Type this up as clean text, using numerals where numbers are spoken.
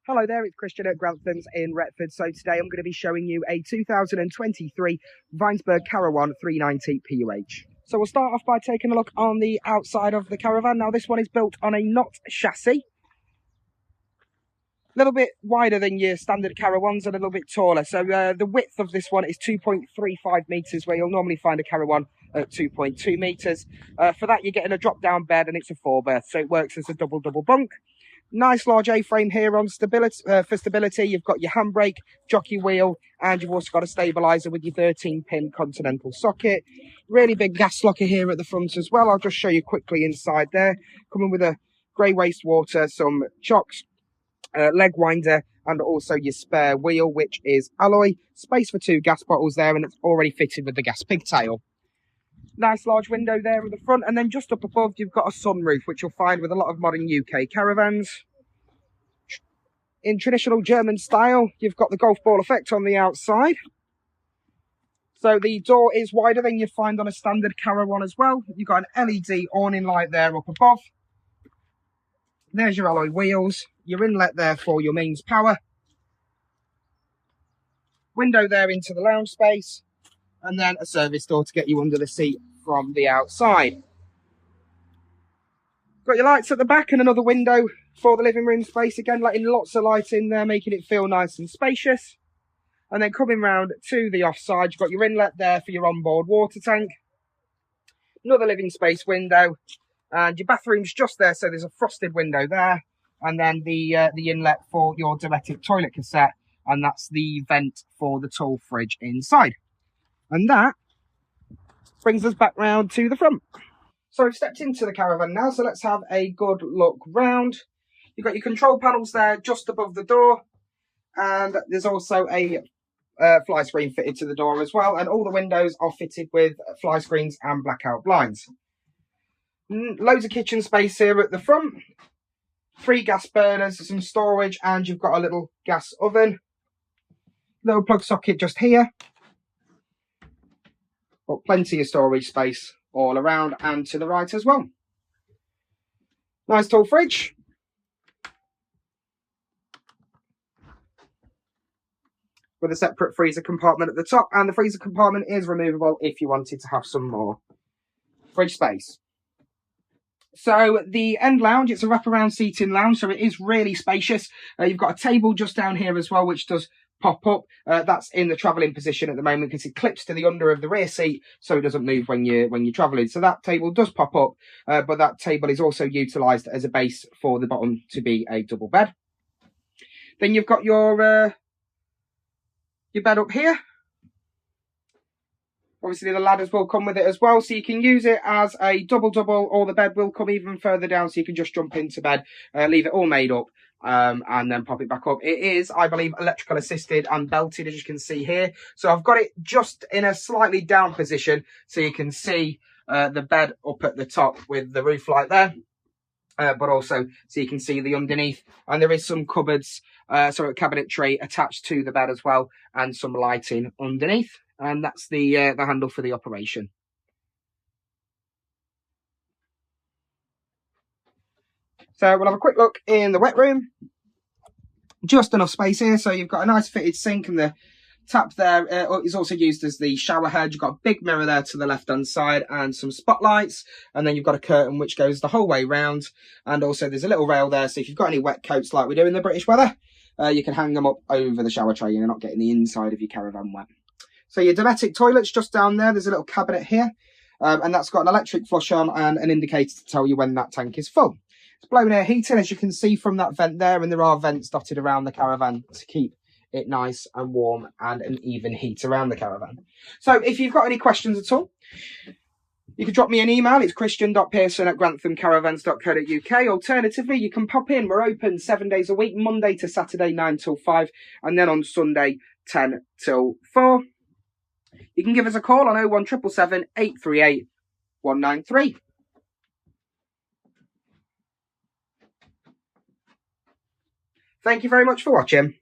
Hello there, it's Christian at Grantham's in Retford. So today I'm going to be showing you a 2023 Weinsberg Caravan 390 PUH. So we'll start off by taking a look on the outside of the Caravan. Now this one is built on a knot chassis. A little bit wider than your standard Caravans, a little bit taller. So the width of this one is 2.35 metres, where you'll normally find a Caravan at 2.2 metres. For that you're getting a drop down bed and it's a 4-berth, so it works as a double bunk. Nice large A-frame here on stability. For stability, you've got your handbrake, jockey wheel, and you've also got a stabiliser with your 13-pin continental socket. Really big gas locker here at the front as well. I'll just show you quickly inside there. Coming with a grey wastewater, some chocks, leg winder, and also your spare wheel, which is alloy. Space for 2 gas bottles there, and it's already fitted with the gas pigtail. Nice large window there at the front, and then just up above you've got a sunroof, which you'll find with a lot of modern UK Caravans. In traditional German style, you've got the golf ball effect on the outside. So the door is wider than you'd find on a standard Caravan as well. You've got an LED awning light there up above. There's your alloy wheels, your inlet there for your mains power. Window there into the lounge space, and then a service door to get you under the seat from the outside. Got your lights at the back and another window for the living room space, again letting lots of light in there, making it feel nice and spacious. And then coming round to the offside, you've got your inlet there for your onboard water tank. Another living space window, and your bathroom's just there, so there's a frosted window there. And then the inlet for your domestic toilet cassette, and that's the vent for the tall fridge inside. And that brings us back round to the front. So we've stepped into the Caravan now, so let's have a good look round. You've got your control panels there just above the door, and there's also a fly screen fitted to the door as well, and all the windows are fitted with fly screens and blackout blinds. Loads of kitchen space here at the front. 3 gas burners, some storage, and you've got a little gas oven. Little plug socket just here. Got plenty of storage space all around and to the right as well. Nice tall fridge. With a separate freezer compartment at the top, and the freezer compartment is removable if you wanted to have some more fridge space. So the end lounge, it's a wraparound seating lounge, so it is really spacious. You've got a table just down here as well, which does pop up. That's in the travelling position at the moment because it clips to the under of the rear seat, so it doesn't move when you're travelling. So that table does pop up, but that table is also utilised as a base for the bottom to be a double bed. Then you've got your bed up here. Obviously the ladders will come with it as well, so you can use it as a double, or the bed will come even further down, so you can just jump into bed, leave it all made up, and then pop it back up. It is, I believe, electrical assisted and belted, as you can see here. So I've got it just in a slightly down position, so you can see the bed up at the top with the roof light there, but also so you can see the underneath. And there is some cupboards, a cabinetry attached to the bed as well, and some lighting underneath. And that's the handle for the operation. So we'll have a quick look in the wet room. Just enough space here, so you've got a nice fitted sink, and the tap there is also used as the shower head. You've got a big mirror there to the left hand side and some spotlights, and then you've got a curtain which goes the whole way round, and also there's a little rail there, so if you've got any wet coats like we do in the British weather, you can hang them up over the shower tray and you're not getting the inside of your Caravan wet. So your domestic toilet's just down there. There's a little cabinet here, and that's got an electric flush on and an indicator to tell you when that tank is full. It's blown air heating, as you can see from that vent there, and there are vents dotted around the Caravan to keep it nice and warm and an even heat around the Caravan. So if you've got any questions at all, you can drop me an email. It's christian.pearson@granthamcaravans.co.uk. Alternatively, you can pop in. We're open 7 days a week, Monday to Saturday 9 till 5, and then on Sunday 10 till 4. You can give us a call on 01777 838 193. Thank you very much for watching.